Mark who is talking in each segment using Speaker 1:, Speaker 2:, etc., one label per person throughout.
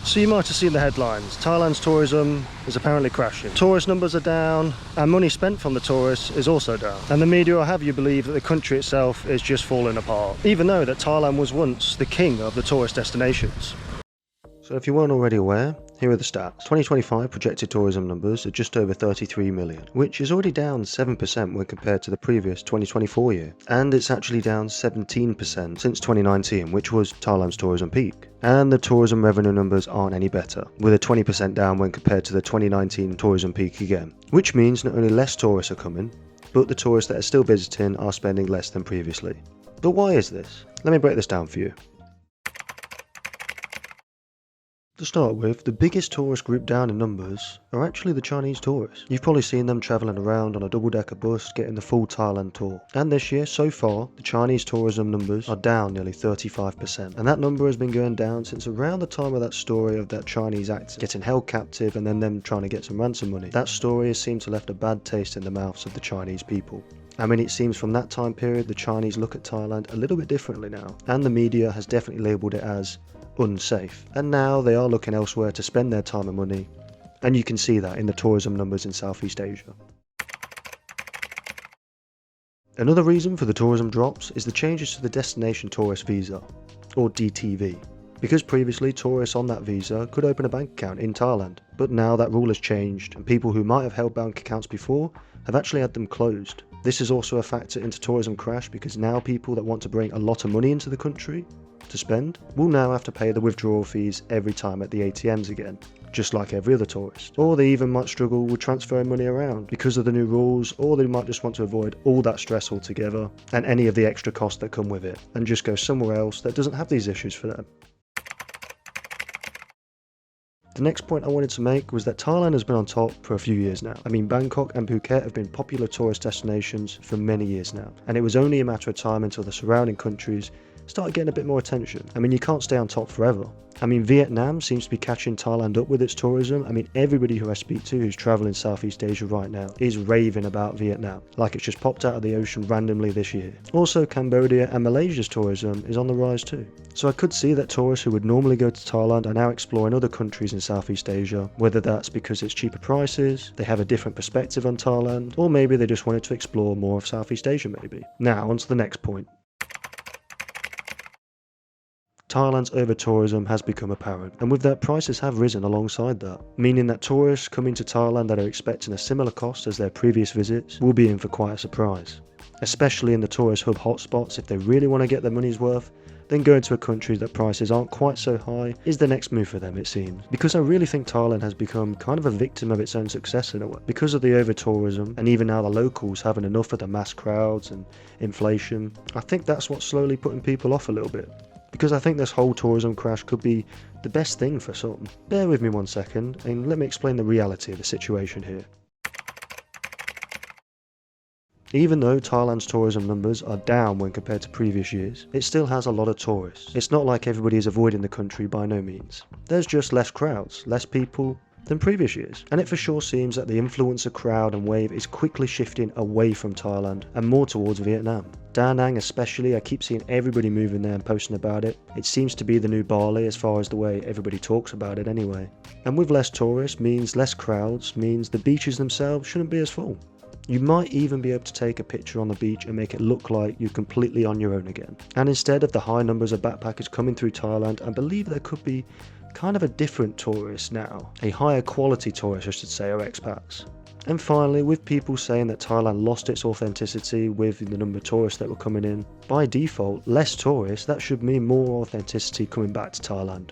Speaker 1: So you might have seen the headlines. Thailand's tourism is apparently crashing. Tourist numbers are down and money spent from the tourists is also down. And the media will have you believe that the country itself is just falling apart, even though that Thailand was once the king of the tourist destinations. So if you weren't already aware, here are the stats. 2025 projected tourism numbers are just over 33 million, which is already down 7% when compared to the previous 2024 year. And it's actually down 17% since 2019, which was Thailand's tourism peak. And the tourism revenue numbers aren't any better, with a 20% down when compared to the 2019 tourism peak again. Which means not only less tourists are coming, but the tourists that are still visiting are spending less than previously. But why is this? Let me break this down for you. To start with, the biggest tourist group down in numbers are actually the Chinese tourists. You've probably seen them travelling around on a double-decker bus getting the full Thailand tour. And this year, so far, the Chinese tourism numbers are down nearly 35%. And that number has been going down since around the time of that story of that Chinese actor getting held captive and then them trying to get some ransom money. That story has seemed to left a bad taste in the mouths of the Chinese people. I mean, it seems from that time period, the Chinese look at Thailand a little bit differently now. And the media has definitely labelled it as unsafe, and now they are looking elsewhere to spend their time and money, and you can see that in the tourism numbers in Southeast Asia. Another reason for the tourism drops is the changes to the Destination Tourist Visa, or DTV, because previously tourists on that visa could open a bank account in Thailand, but now that rule has changed and people who might have held bank accounts before have actually had them closed. This is also a factor into tourism crash because now people that want to bring a lot of money into the country to spend will now have to pay the withdrawal fees every time at the ATMs again, just like every other tourist. Or they even might struggle with transferring money around because of the new rules, or they might just want to avoid all that stress altogether and any of the extra costs that come with it and just go somewhere else that doesn't have these issues for them. The next point I wanted to make was that Thailand has been on top for a few years now. I mean, Bangkok and Phuket have been popular tourist destinations for many years now, and it was only a matter of time until the surrounding countries started getting a bit more attention. I mean, you can't stay on top forever. I mean, Vietnam seems to be catching Thailand up with its tourism. I mean, everybody who I speak to who's traveling Southeast Asia right now is raving about Vietnam, like it's just popped out of the ocean randomly this year. Also, Cambodia and Malaysia's tourism is on the rise too. So I could see that tourists who would normally go to Thailand are now exploring other countries in Southeast Asia, whether that's because it's cheaper prices, they have a different perspective on Thailand, or maybe they just wanted to explore more of Southeast Asia maybe. Now, on to the next point. Thailand's over-tourism has become apparent, and with that prices have risen alongside that, meaning that tourists coming to Thailand that are expecting a similar cost as their previous visits will be in for quite a surprise. Especially in the tourist hub hotspots, if they really want to get their money's worth, then going to a country that prices aren't quite so high is the next move for them, it seems. Because I really think Thailand has become kind of a victim of its own success in a way. Because of the over-tourism, and even now the locals having enough of the mass crowds and inflation, I think that's what's slowly putting people off a little bit. Because I think this whole tourism crash could be the best thing for some. Bear with me one second and let me explain the reality of the situation here. Even though Thailand's tourism numbers are down when compared to previous years, it still has a lot of tourists. It's not like everybody is avoiding the country, by no means. There's just less crowds, less people than previous years. And it for sure seems that the influencer crowd and wave is quickly shifting away from Thailand and more towards Vietnam. Da Nang especially, I keep seeing everybody moving there and posting about it. It seems to be the new Bali as far as the way everybody talks about it anyway. And with less tourists means less crowds, means the beaches themselves shouldn't be as full. You might even be able to take a picture on the beach and make it look like you're completely on your own again. And instead of the high numbers of backpackers coming through Thailand, I believe there could be kind of a different tourist now. A higher quality tourist, I should say, or expats. And finally, with people saying that Thailand lost its authenticity with the number of tourists that were coming in, by default, less tourists, that should mean more authenticity coming back to Thailand,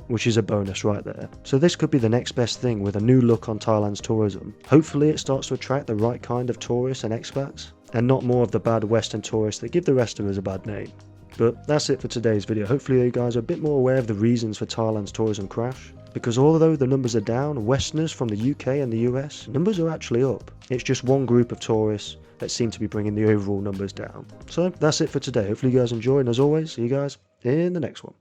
Speaker 1: which is a bonus right there. So this could be the next best thing with a new look on Thailand's tourism. Hopefully it starts to attract the right kind of tourists and expats, and not more of the bad Western tourists that give the rest of us a bad name. But that's it for today's video. Hopefully you guys are a bit more aware of the reasons for Thailand's tourism crash. Because although the numbers are down, Westerners from the UK and the US, numbers are actually up. It's just one group of tourists that seem to be bringing the overall numbers down. So that's it for today. Hopefully you guys enjoyed, and as always, see you guys in the next one.